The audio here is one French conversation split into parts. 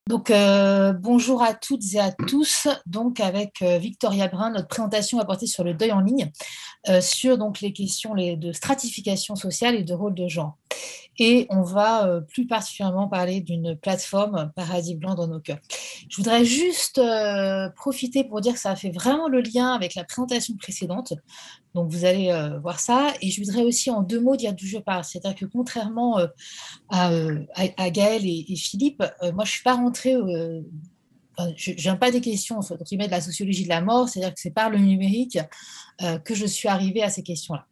Donc, bonjour à toutes et à tous. Donc, avec Victoria Brun, notre présentation va porter sur le deuil en ligne, sur donc les questions de stratification sociale et de rôle de genre. Et on va plus particulièrement parler d'une plateforme Paradis Blanc dans nos cœurs. Je voudrais juste profiter pour dire que ça fait vraiment le lien avec la présentation précédente. Donc, vous allez voir ça. Et je voudrais aussi en deux mots dire d'où je parle. C'est-à-dire que contrairement à Gaël et Philippe, moi, je ne suis pas rentrée. Enfin, je ne viens pas des questions entre guillemets, de la sociologie de la mort, c'est-à-dire que c'est par le numérique que je suis arrivée à ces questions-là.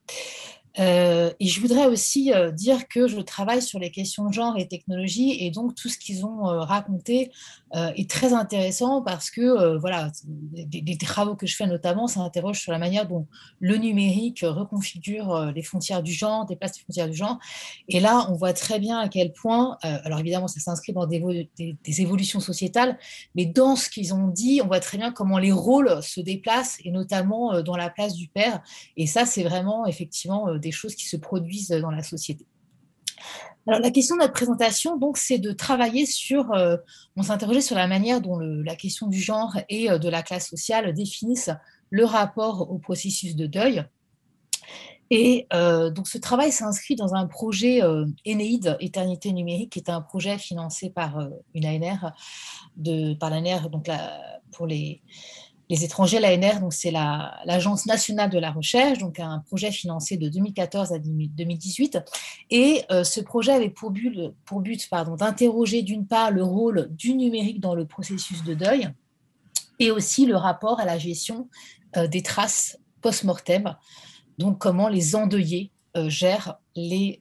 Et je voudrais aussi dire que je travaille sur les questions de genre et technologie, et donc tout ce qu'ils ont raconté est très intéressant parce que voilà, des travaux que je fais notamment s'interrogent sur la manière dont le numérique reconfigure les frontières du genre, déplace les frontières du genre. Et là, on voit très bien à quel point, alors évidemment, ça s'inscrit dans des évolutions sociétales, mais dans ce qu'ils ont dit, on voit très bien comment les rôles se déplacent, et notamment dans la place du père. Et ça, c'est vraiment effectivement des choses qui se produisent dans la société. Alors, la question de notre présentation, donc, c'est de travailler sur, on s'interrogeait sur la manière dont la question du genre et de la classe sociale définissent le rapport au processus de deuil. Et donc, ce travail s'inscrit dans un projet Énéide, Éternité numérique, qui est un projet financé par une ANR, par l'ANR, donc pour les étrangers, l'ANR, donc c'est l'Agence nationale de la recherche, donc un projet financé de 2014 à 2018. Et ce projet avait pour but d'interroger d'une part le rôle du numérique dans le processus de deuil et aussi le rapport à la gestion des traces post-mortem, donc comment les endeuillés gèrent les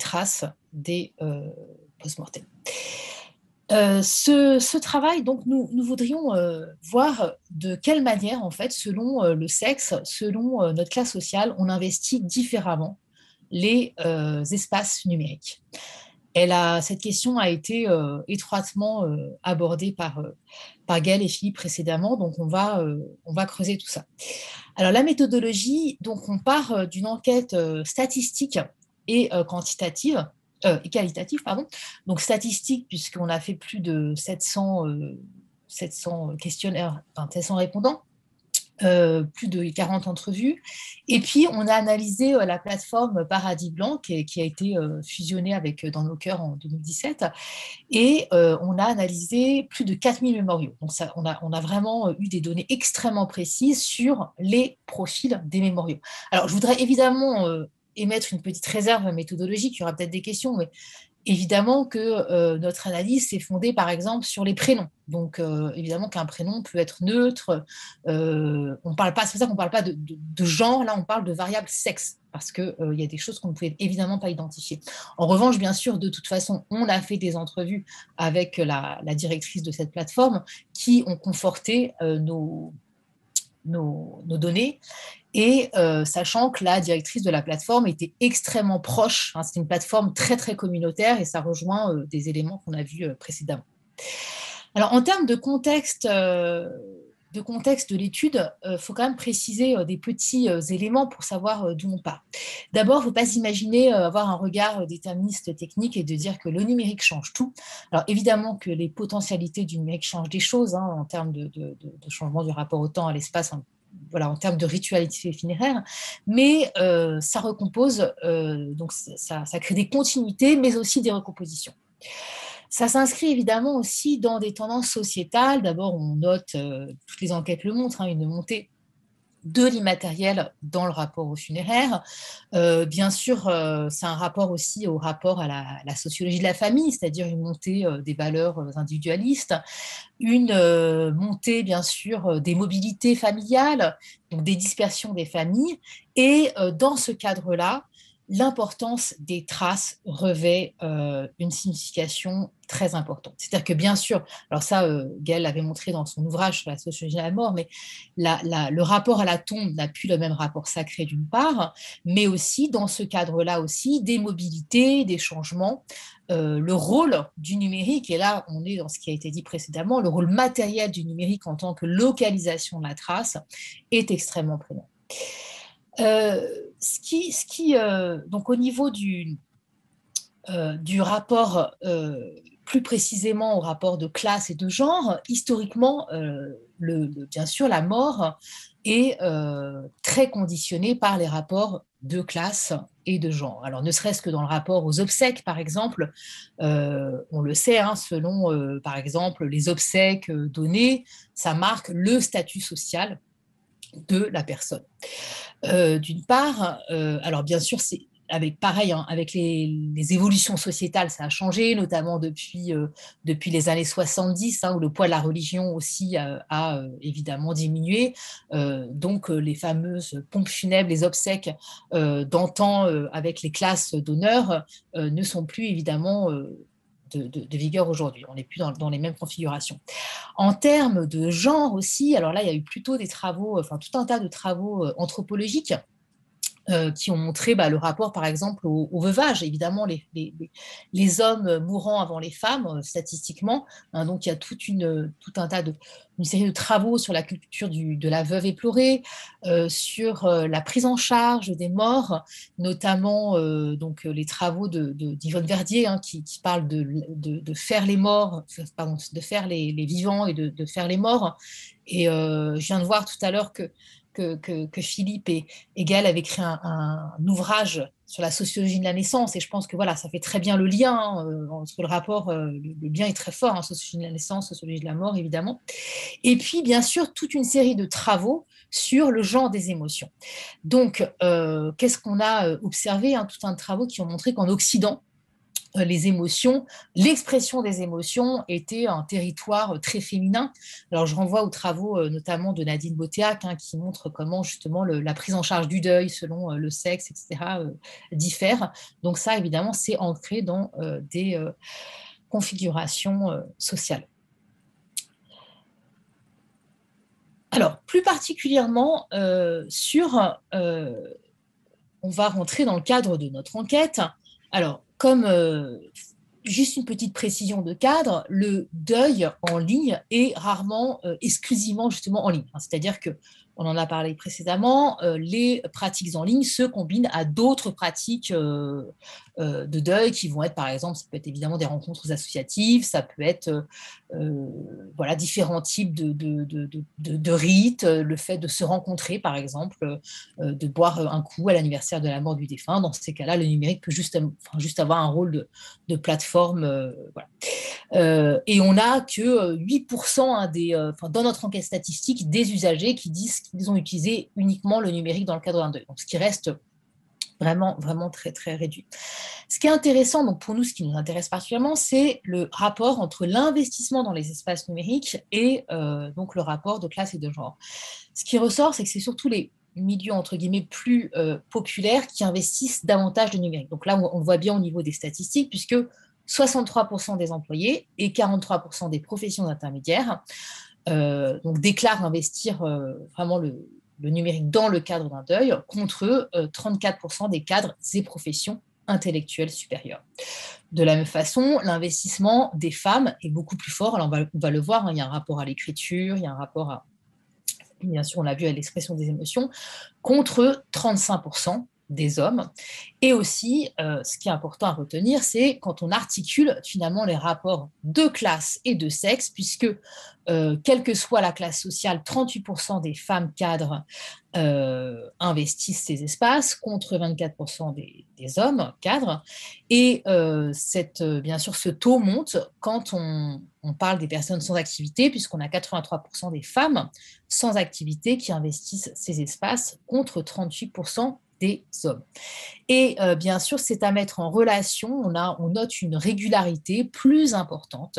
traces des post-mortem. Ce travail, donc, nous voudrions voir de quelle manière, en fait, selon le sexe, selon notre classe sociale, on investit différemment les espaces numériques. Cette question a été étroitement abordée par Gaël et Philippe précédemment, donc on va creuser tout ça. Alors, la méthodologie, donc, on part d'une enquête statistique et quantitative, et qualitative, pardon. Donc, statistique, puisqu'on a fait plus de 700 questionnaires, enfin 700 répondants, plus de 40 entrevues. Et puis, on a analysé la plateforme Paradis Blanc, qui a été fusionnée avec Dans nos cœurs en 2017. Et on a analysé plus de 4000 mémoriaux. Donc, ça, on a vraiment eu des données extrêmement précises sur les profils des mémoriaux. Alors, je voudrais évidemment émettre une petite réserve méthodologique. Il y aura peut-être des questions, mais évidemment que notre analyse s'est fondée, par exemple, sur les prénoms. Donc, évidemment qu'un prénom peut être neutre. On parle pas, c'est pour ça qu'on ne parle pas de genre. Là, on parle de variable sexe, parce qu'il y a des choses qu'on ne pouvait évidemment pas identifier. En revanche, bien sûr, de toute façon, on a fait des entrevues avec la directrice de cette plateforme qui ont conforté nos données. Et sachant que la directrice de la plateforme était extrêmement proche, hein, c'est une plateforme très très communautaire, et ça rejoint des éléments qu'on a vus précédemment. Alors, en termes de contexte de l'étude, il faut quand même préciser des petits éléments pour savoir d'où on part. D'abord, il ne faut pas s'imaginer avoir un regard déterministe technique et de dire que le numérique change tout. Alors, évidemment que les potentialités du numérique changent des choses, hein, en termes de changement du rapport au temps, à l'espace, voilà, en termes de ritualité funéraire, mais ça recompose, donc ça crée des continuités, mais aussi des recompositions. Ça s'inscrit évidemment aussi dans des tendances sociétales. D'abord, on note, toutes les enquêtes le montrent, hein, une montée de l'immatériel dans le rapport au funéraire. Bien sûr, c'est un rapport aussi au rapport à la sociologie de la famille, c'est-à-dire une montée des valeurs individualistes, une montée, bien sûr, des mobilités familiales, donc des dispersions des familles. Et dans ce cadre-là, l'importance des traces revêt une signification très importante. C'est-à-dire que, bien sûr, alors ça, Gaël l'avait montré dans son ouvrage sur la sociologie de la mort, mais le rapport à la tombe n'a plus le même rapport sacré d'une part, mais aussi, dans ce cadre-là aussi, des mobilités, des changements, le rôle du numérique, et là on est dans ce qui a été dit précédemment, le rôle matériel du numérique en tant que localisation de la trace est extrêmement prégnant. Donc au niveau du rapport plus précisément au rapport de classe et de genre, historiquement, bien sûr, la mort est très conditionnée par les rapports de classe et de genre. Alors, ne serait-ce que dans le rapport aux obsèques, par exemple, on le sait, hein, selon, par exemple, les obsèques données, ça marque le statut social de la personne. D'une part, alors bien sûr, c'est avec pareil, hein, avec les évolutions sociétales, ça a changé, notamment depuis les années 70, hein, où le poids de la religion aussi a évidemment diminué. Donc, les fameuses pompes funèbres, les obsèques d'antan avec les classes d'honneur ne sont plus évidemment de vigueur aujourd'hui. On n'est plus dans les mêmes configurations. En termes de genre aussi, alors là, il y a eu plutôt des travaux, enfin tout un tas de travaux anthropologiques qui ont montré le rapport, par exemple, au veuvage. Évidemment, les hommes mourant avant les femmes, statistiquement. Hein, donc, il y a une série de travaux sur la culture de la veuve éplorée, sur la prise en charge des morts, notamment les travaux d'Yvonne Verdier, hein, qui parlent de faire les morts, pardon, de faire les vivants et de faire les morts. Et je viens de voir tout à l'heure que Philippe et Gaël avaient écrit un ouvrage sur la sociologie de la naissance, et je pense que voilà, ça fait très bien le lien, hein, entre le rapport, le lien est très fort, hein, sociologie de la naissance, sociologie de la mort, évidemment. Et puis, bien sûr, toute une série de travaux sur le genre des émotions. Donc, qu'est-ce qu'on a observé, hein, tout un tas de travaux qui ont montré qu'en Occident, les émotions, l'expression des émotions était un territoire très féminin. Alors, je renvoie aux travaux notamment de Nadine Botéac, hein, qui montre comment justement la prise en charge du deuil selon le sexe, etc., diffère. Donc ça, évidemment, c'est ancré dans des configurations sociales. Alors, plus particulièrement, on va rentrer dans le cadre de notre enquête. Alors, comme juste une petite précision de cadre, le deuil en ligne est rarement exclusivement justement en ligne. C'est-à-dire que, on en a parlé précédemment, les pratiques en ligne se combinent à d'autres pratiques de deuil qui vont être, par exemple, ça peut être évidemment des rencontres associatives, ça peut être voilà, différents types de rites, le fait de se rencontrer, par exemple, de boire un coup à l'anniversaire de la mort du défunt. Dans ces cas-là, le numérique peut juste avoir un rôle de plateforme. Voilà. Et on n'a que 8%, hein, dans notre enquête statistique, des usagers qui disent qu'ils ont utilisé uniquement le numérique dans le cadre d'un deuil. Donc, ce qui reste vraiment, vraiment très, très réduit. Ce qui est intéressant, donc pour nous, ce qui nous intéresse particulièrement, c'est le rapport entre l'investissement dans les espaces numériques et donc le rapport de classe et de genre. Ce qui ressort, c'est que c'est surtout les milieux, entre guillemets, plus populaires qui investissent davantage de numérique. Donc là, on le voit bien au niveau des statistiques, puisque 63% des employés et 43% des professions intermédiaires donc déclarent investir vraiment le numérique dans le cadre d'un deuil, contre 34% des cadres et professions intellectuelles supérieures. De la même façon, l'investissement des femmes est beaucoup plus fort. Alors on va le voir, hein, il y a un rapport à l'écriture, il y a un rapport à, bien sûr, on l'a vu, à l'expression des émotions, contre 35% des hommes. Et aussi, ce qui est important à retenir, c'est quand on articule finalement les rapports de classe et de sexe, puisque quelle que soit la classe sociale, 38% des femmes cadres investissent ces espaces, contre 24% des hommes cadres. Et bien sûr, ce taux monte quand on parle des personnes sans activité, puisqu'on a 83% des femmes sans activité qui investissent ces espaces, contre 38% des hommes. Et bien sûr, c'est à mettre en relation, on note une régularité plus importante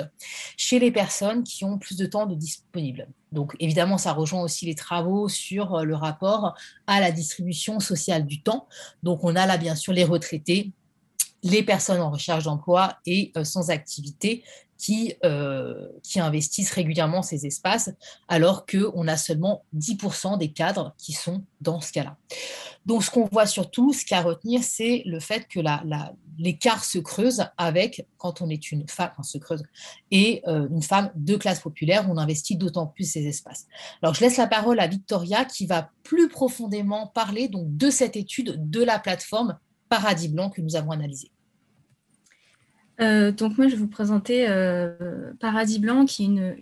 chez les personnes qui ont plus de temps de disponible. Donc évidemment, ça rejoint aussi les travaux sur le rapport à la distribution sociale du temps. Donc on a là bien sûr les retraités, les personnes en recherche d'emploi et sans activité qui investissent régulièrement ces espaces, alors qu'on a seulement 10% des cadres qui sont dans ce cas-là. Donc, ce qu'on voit surtout, ce qu'il y a à retenir, c'est le fait que l'écart se creuse quand on est une femme, se creuse, et une femme de classe populaire, on investit d'autant plus ces espaces. Alors, je laisse la parole à Victoria qui va plus profondément parler donc, de cette étude de la plateforme Paradis Blanc que nous avons analysée. Donc moi, je vais vous présenter Paradis Blanc, qui est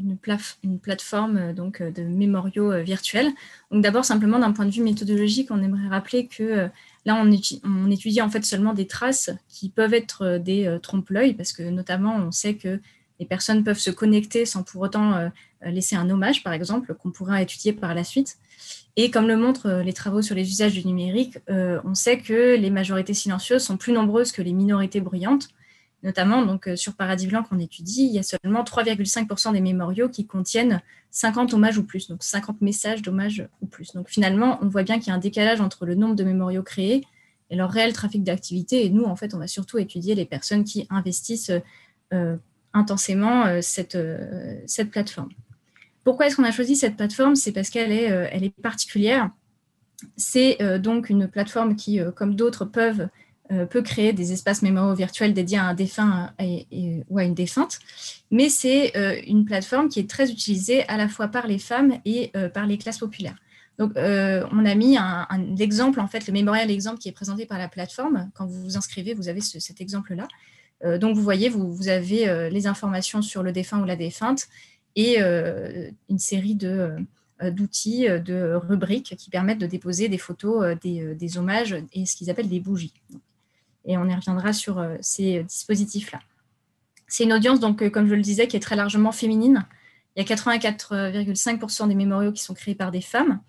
une plateforme donc, de mémoriaux virtuels. Donc d'abord, simplement d'un point de vue méthodologique, on aimerait rappeler que là, on étudie en fait seulement des traces qui peuvent être des trompe-l'œil, parce que notamment, on sait que les personnes peuvent se connecter sans pour autant laisser un hommage, par exemple, qu'on pourra étudier par la suite. Et comme le montrent les travaux sur les usages du numérique, on sait que les majorités silencieuses sont plus nombreuses que les minorités bruyantes. Notamment, donc, sur Paradis Blanc qu'on étudie, il y a seulement 3,5% des mémoriaux qui contiennent 50 hommages ou plus, donc 50 messages d'hommages ou plus. Donc finalement, on voit bien qu'il y a un décalage entre le nombre de mémoriaux créés et leur réel trafic d'activité. Et nous, en fait, on va surtout étudier les personnes qui investissent intensément cette plateforme. Pourquoi est-ce qu'on a choisi cette plateforme? C'est parce qu'elle est particulière. C'est donc une plateforme qui, comme d'autres, peut créer des espaces mémoriaux virtuels dédiés à un défunt ou à une défunte, mais c'est une plateforme qui est très utilisée à la fois par les femmes et par les classes populaires. Donc, on a mis l'exemple, en fait, le mémorial exemple qui est présenté par la plateforme. Quand vous vous inscrivez, vous avez cet exemple-là. Donc, vous voyez, vous avez les informations sur le défunt ou la défunte et une série d'outils, de rubriques qui permettent de déposer des photos, des hommages et ce qu'ils appellent des bougies. Et on y reviendra sur ces dispositifs-là. C'est une audience, donc, comme je le disais, qui est très largement féminine. Il y a 84,5% des mémoriaux qui sont créés par des femmes.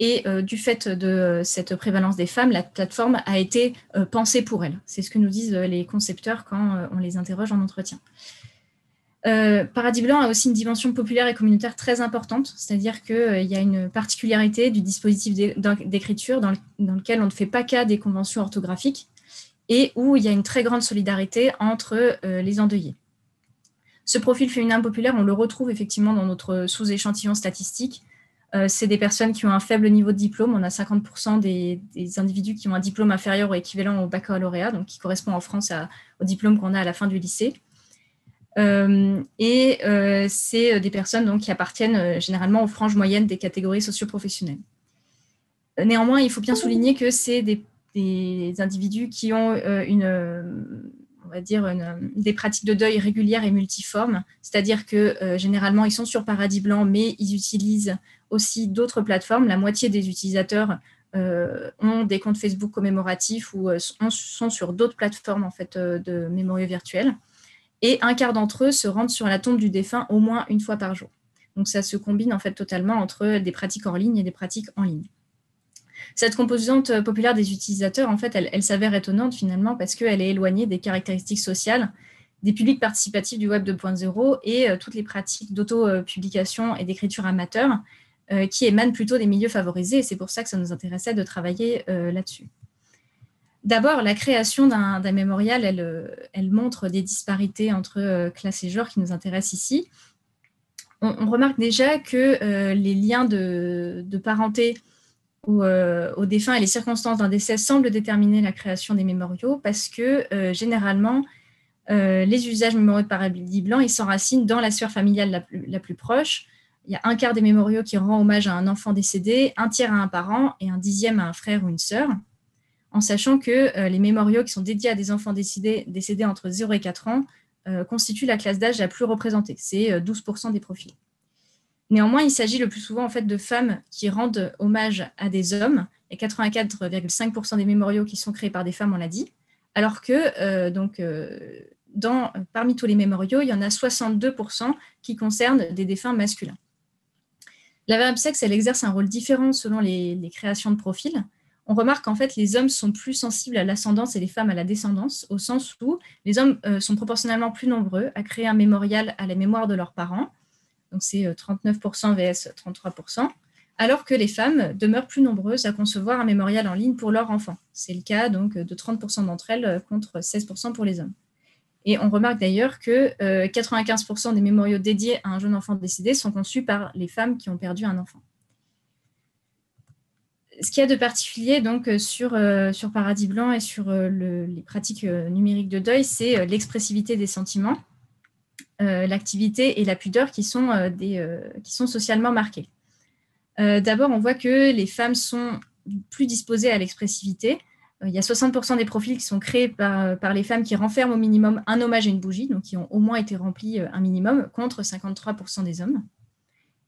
Et du fait de cette prévalence des femmes, la plateforme a été pensée pour elles. C'est ce que nous disent les concepteurs quand on les interroge en entretien. Paradis Blanc a aussi une dimension populaire et communautaire très importante, c'est-à-dire qu'il y a une particularité du dispositif d'écriture dans lequel on ne fait pas cas des conventions orthographiques et où il y a une très grande solidarité entre les endeuillés. Ce profil féminin populaire, on le retrouve effectivement dans notre sous-échantillon statistique. C'est des personnes qui ont un faible niveau de diplôme. On a 50% des individus qui ont un diplôme inférieur ou équivalent au baccalauréat, donc qui correspond en France au diplôme qu'on a à la fin du lycée. C'est des personnes donc, qui appartiennent généralement aux franges moyennes des catégories socio-professionnelles. Néanmoins, il faut bien souligner que c'est des individus qui ont on va dire des pratiques de deuil régulières et multiformes, c'est-à-dire que généralement, ils sont sur Paradis Blanc, mais ils utilisent aussi d'autres plateformes. La moitié des utilisateurs ont des comptes Facebook commémoratifs ou sont sur d'autres plateformes en fait, de mémoriaux virtuels. Et un quart d'entre eux se rendent sur la tombe du défunt au moins une fois par jour. Donc ça se combine en fait totalement entre des pratiques hors ligne et des pratiques en ligne. Cette composante populaire des utilisateurs, en fait, elle s'avère étonnante finalement parce qu'elle est éloignée des caractéristiques sociales des publics participatifs du Web 2.0 et toutes les pratiques d'auto-publication et d'écriture amateur qui émanent plutôt des milieux favorisés. Et c'est pour ça que ça nous intéressait de travailler là-dessus. D'abord, la création d'un mémorial, elle montre des disparités entre classe et genre qui nous intéressent ici. On remarque déjà que les liens de parenté au défunt et les circonstances d'un décès semblent déterminer la création des mémoriaux parce que généralement, les usages mémoriaux de Paradis Blanc, ils s'enracinent dans la sphère familiale la plus proche. Il y a un quart des mémoriaux qui rend hommage à un enfant décédé, un tiers à un parent et un dixième à un frère ou une sœur, en sachant que les mémoriaux qui sont dédiés à des enfants décédés entre 0 et 4 ans constituent la classe d'âge la plus représentée. C'est 12% des profils. Néanmoins, il s'agit le plus souvent en fait, de femmes qui rendent hommage à des hommes, et 84,5% des mémoriaux qui sont créés par des femmes, on l'a dit, alors que parmi tous les mémoriaux, il y en a 62% qui concernent des défunts masculins. La variable sexe, elle exerce un rôle différent selon les créations de profils. On remarque qu'en fait, les hommes sont plus sensibles à l'ascendance et les femmes à la descendance, au sens où les hommes sont proportionnellement plus nombreux à créer un mémorial à la mémoire de leurs parents, donc c'est 39% vs 33%, alors que les femmes demeurent plus nombreuses à concevoir un mémorial en ligne pour leurs enfants. C'est le cas donc, de 30% d'entre elles contre 16% pour les hommes. Et on remarque d'ailleurs que 95% des mémoriaux dédiés à un jeune enfant décédé sont conçus par les femmes qui ont perdu un enfant. Ce qu'il y a de particulier donc, sur Paradis Blanc et sur les pratiques numériques de deuil, c'est l'expressivité des sentiments, l'activité et la pudeur qui sont socialement marquées. D'abord, on voit que les femmes sont plus disposées à l'expressivité. Il y a 60% des profils qui sont créés par les femmes qui renferment au minimum un hommage et une bougie, donc qui ont au moins été remplis un minimum, contre 53% des hommes.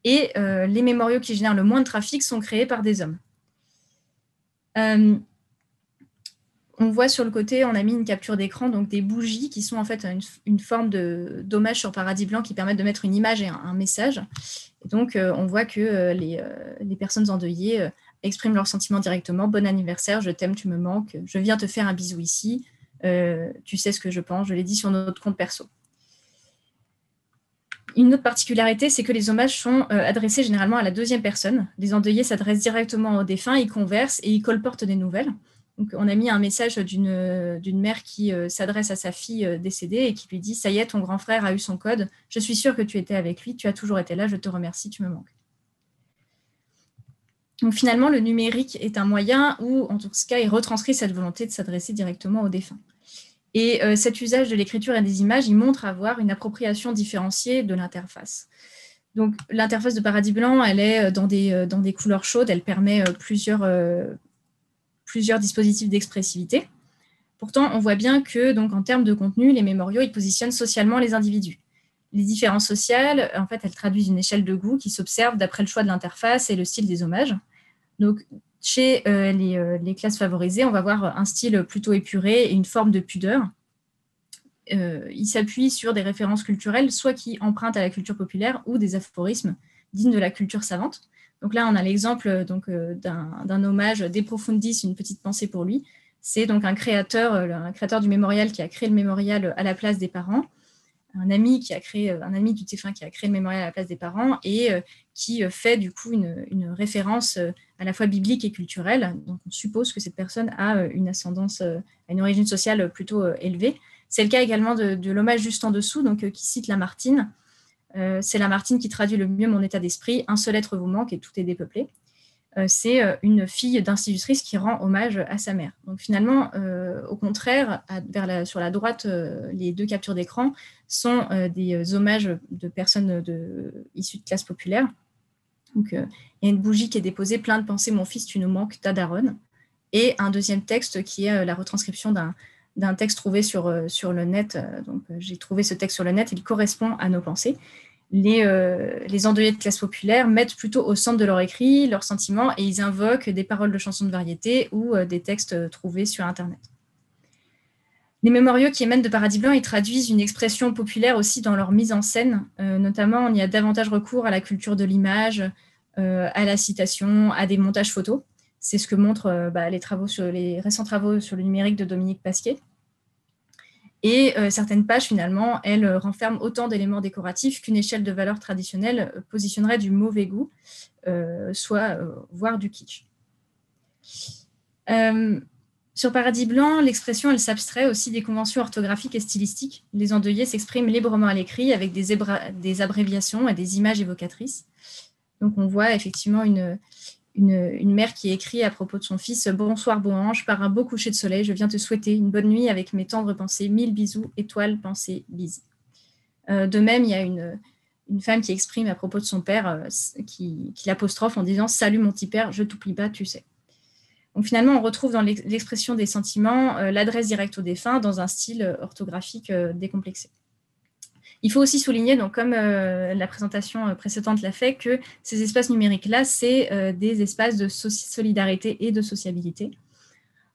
Et les mémoriaux qui génèrent le moins de trafic sont créés par des hommes. On voit sur le côté, on a mis une capture d'écran, donc des bougies qui sont en fait une forme d'hommage sur paradis blanc qui permettent de mettre une image et un message. Et donc, on voit que les personnes endeuillées expriment leurs sentiments directement. Bon anniversaire, je t'aime, tu me manques, je viens te faire un bisou ici, tu sais ce que je pense, je l'ai dit sur notre compte perso. Une autre particularité, c'est que les hommages sont adressés généralement à la deuxième personne. Les endeuillés s'adressent directement aux défunts, ils conversent et ils colportent des nouvelles. Donc, on a mis un message d'une mère qui s'adresse à sa fille décédée et qui lui dit « Ça y est, ton grand frère a eu son code, je suis sûre que tu étais avec lui, tu as toujours été là, je te remercie, tu me manques. » Donc finalement, le numérique est un moyen où, en tout cas, il retranscrit cette volonté de s'adresser directement aux défunts. Et cet usage de l'écriture et des images, il montre avoir une appropriation différenciée de l'interface. Donc l'interface de Paradis Blanc, elle est dans des couleurs chaudes, elle permet plusieurs dispositifs d'expressivité. Pourtant, on voit bien que, donc, en termes de contenu, les mémoriaux, ils positionnent socialement les individus. Les différences sociales, en fait, elles traduisent une échelle de goût qui s'observe d'après le choix de l'interface et le style des hommages. Donc, chez les classes favorisées, on va voir un style plutôt épuré et une forme de pudeur. Il s'appuie sur des références culturelles, soit qui empruntent à la culture populaire ou des aphorismes dignes de la culture savante. Donc là, on a l'exemple d'un hommage De Profundis, une petite pensée pour lui. C'est donc un créateur du mémorial qui a créé le mémorial à la place des parents, un ami du défunt qui a créé le mémorial à la place des parents et qui fait du coup une référence à la fois biblique et culturelle. Donc on suppose que cette personne a une ascendance, a une origine sociale plutôt élevée. C'est le cas également de l'hommage juste en dessous, donc qui cite Lamartine. C'est Lamartine qui traduit le mieux mon état d'esprit. Un seul être vous manque et tout est dépeuplé. C'est une fille d'institutrice qui rend hommage à sa mère. Donc finalement, au contraire, sur la droite, les deux captures d'écran sont des hommages de personnes issues de classes populaires. Donc, il y a une bougie qui est déposée, plein de pensées, mon fils, tu nous manques, ta daronne. Et un deuxième texte qui est la retranscription d'un texte trouvé sur le net. Donc, j'ai trouvé ce texte sur le net, il correspond à nos pensées. Les endeuillés de classe populaire mettent plutôt au centre de leur écrit leurs sentiments et ils invoquent des paroles de chansons de variété ou des textes trouvés sur Internet. Les mémoriaux qui émanent de Paradis Blanc, ils traduisent une expression populaire aussi dans leur mise en scène. Notamment, il y a davantage recours à la culture de l'image, à la citation, à des montages photos. C'est ce que montrent les récents travaux sur le numérique de Dominique Pasquier. Et certaines pages, finalement, elles renferment autant d'éléments décoratifs qu'une échelle de valeur traditionnelle positionnerait du mauvais goût, voire du kitsch. Sur Paradis Blanc, l'expression, elle s'abstrait aussi des conventions orthographiques et stylistiques. Les endeuillés s'expriment librement à l'écrit avec des abréviations et des images évocatrices. Donc, on voit effectivement une mère qui écrit à propos de son fils « Bonsoir, beau ange, par un beau coucher de soleil, je viens te souhaiter une bonne nuit avec mes tendres pensées, 1000 bisous, étoiles, pensées, bises. » De même, il y a une femme qui exprime à propos de son père, qui l'apostrophe en disant « Salut mon petit père, je t'oublie pas, tu sais. » Donc finalement, on retrouve dans l'expression des sentiments l'adresse directe au défunt dans un style orthographique décomplexé. Il faut aussi souligner, donc, comme la présentation précédente l'a fait, que ces espaces numériques-là, c'est des espaces de solidarité et de sociabilité.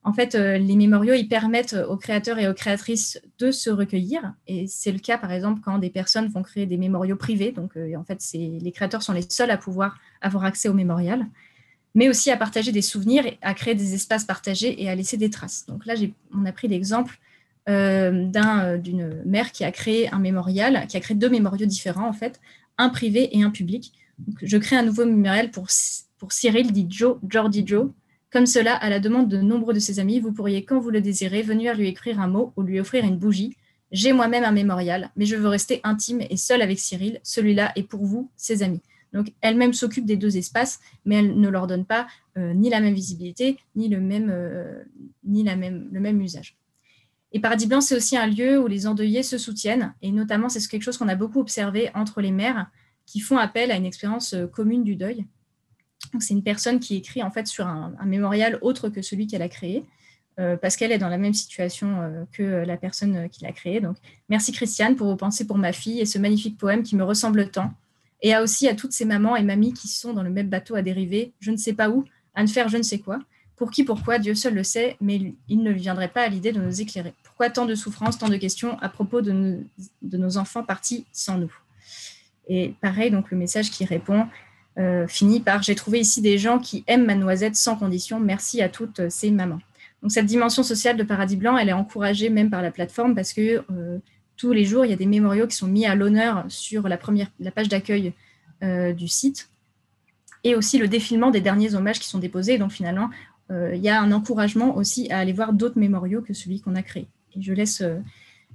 En fait, les mémoriaux, ils permettent aux créateurs et aux créatrices de se recueillir. Et c'est le cas, par exemple, quand des personnes vont créer des mémoriaux privés. Donc, en fait, les créateurs sont les seuls à pouvoir avoir accès au mémorial, mais aussi à partager des souvenirs, à créer des espaces partagés et à laisser des traces. Donc là, on a pris l'exemple d'une mère qui a créé un mémorial, qui a créé deux mémoriaux différents, en fait, un privé et un public. Donc, je crée un nouveau mémorial pour Cyril, dit Jordi Joe. Comme cela, à la demande de nombreux de ses amis, vous pourriez, quand vous le désirez, venir lui écrire un mot ou lui offrir une bougie. J'ai moi-même un mémorial, mais je veux rester intime et seule avec Cyril. Celui-là est pour vous, ses amis. Donc, elle-même s'occupe des deux espaces, mais elle ne leur donne pas ni la même visibilité, ni le même usage. Et Paradis Blanc, c'est aussi un lieu où les endeuillés se soutiennent, et notamment, c'est quelque chose qu'on a beaucoup observé entre les mères qui font appel à une expérience commune du deuil. Donc, c'est une personne qui écrit en fait sur un mémorial autre que celui qu'elle a créé. parce qu'elle est dans la même situation que la personne qui l'a créé. Donc, merci Christiane pour vos pensées pour ma fille et ce magnifique poème qui me ressemble tant. Et aussi à toutes ces mamans et mamies qui sont dans le même bateau à dériver, je ne sais pas où, à ne faire je ne sais quoi. Pour qui, pourquoi, Dieu seul le sait, mais il ne lui viendrait pas à l'idée de nous éclairer. Pourquoi tant de souffrances, tant de questions à propos de nos enfants partis sans nous? Et pareil, donc le message qui répond finit par « J'ai trouvé ici des gens qui aiment ma noisette sans condition. Merci à toutes ces mamans. » Donc cette dimension sociale de Paradis Blanc, elle est encouragée même par la plateforme parce que tous les jours, il y a des mémoriaux qui sont mis à l'honneur sur la page d'accueil du site et aussi le défilement des derniers hommages qui sont déposés. Donc finalement, il y a un encouragement aussi à aller voir d'autres mémoriaux que celui qu'on a créé. Et je laisse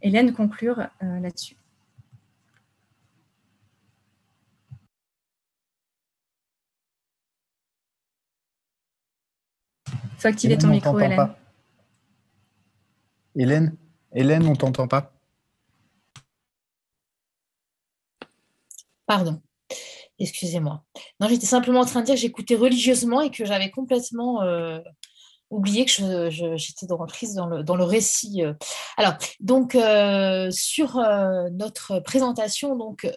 Hélène conclure là-dessus. Il faut activer ton micro, Hélène. Hélène, on ne t'entend pas. Pardon, excusez-moi. Non, j'étais simplement en train de dire que j'écoutais religieusement et que j'avais complètement oublié que j'étais prise dans le récit. Alors, donc, sur notre présentation, donc,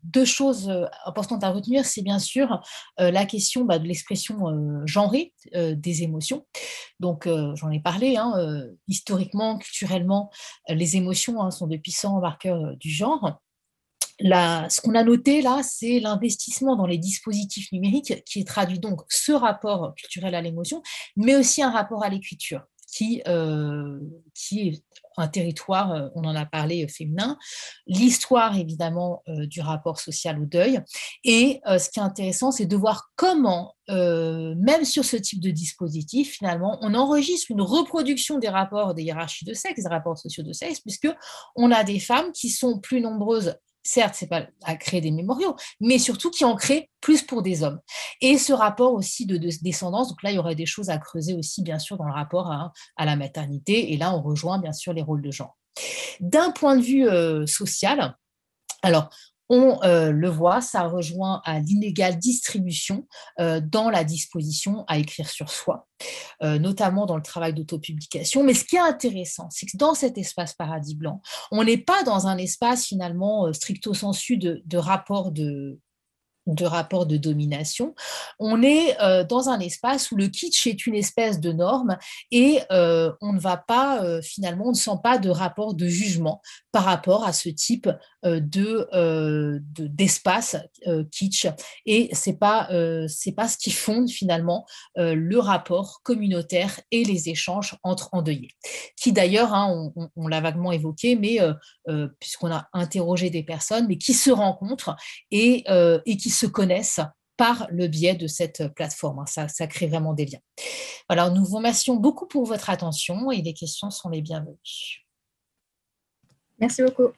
deux choses importantes à retenir, c'est bien sûr la question de l'expression genrée des émotions. Donc, j'en ai parlé, historiquement, culturellement, les émotions sont de puissants marqueurs du genre. Ce qu'on a noté là, c'est l'investissement dans les dispositifs numériques qui traduit donc ce rapport culturel à l'émotion, mais aussi un rapport à l'écriture qui est un territoire, on en a parlé, féminin, l'histoire évidemment du rapport social au deuil. Et ce qui est intéressant, c'est de voir comment, même sur ce type de dispositif, finalement, on enregistre une reproduction des rapports, des hiérarchies de sexe, des rapports sociaux de sexe, puisqu'on a des femmes qui sont plus nombreuses. Certes, ce n'est pas à créer des mémoriaux, mais surtout qui en créent plus pour des hommes. Et ce rapport aussi de descendance, donc là, il y aurait des choses à creuser aussi, bien sûr, dans le rapport à la maternité. Et là, on rejoint, bien sûr, les rôles de genre. D'un point de vue social, alors, on le voit, ça rejoint à l'inégale distribution dans la disposition à écrire sur soi, notamment dans le travail d'autopublication. Mais ce qui est intéressant, c'est que dans cet espace Paradis Blanc, on n'est pas dans un espace finalement stricto sensu de rapport de domination. On est dans un espace où le kitsch est une espèce de norme et on ne va pas, finalement, on ne sent pas de rapport de jugement par rapport à ce type d'espace kitsch. Et c'est pas ce qui fonde finalement le rapport communautaire et les échanges entre endeuillés. Qui d'ailleurs, on l'a vaguement évoqué, mais puisqu'on a interrogé des personnes, mais qui se rencontrent et qui se connaissent par le biais de cette plateforme. Ça crée vraiment des liens. Voilà, nous vous remercions beaucoup pour votre attention et les questions sont les bienvenues. Merci beaucoup.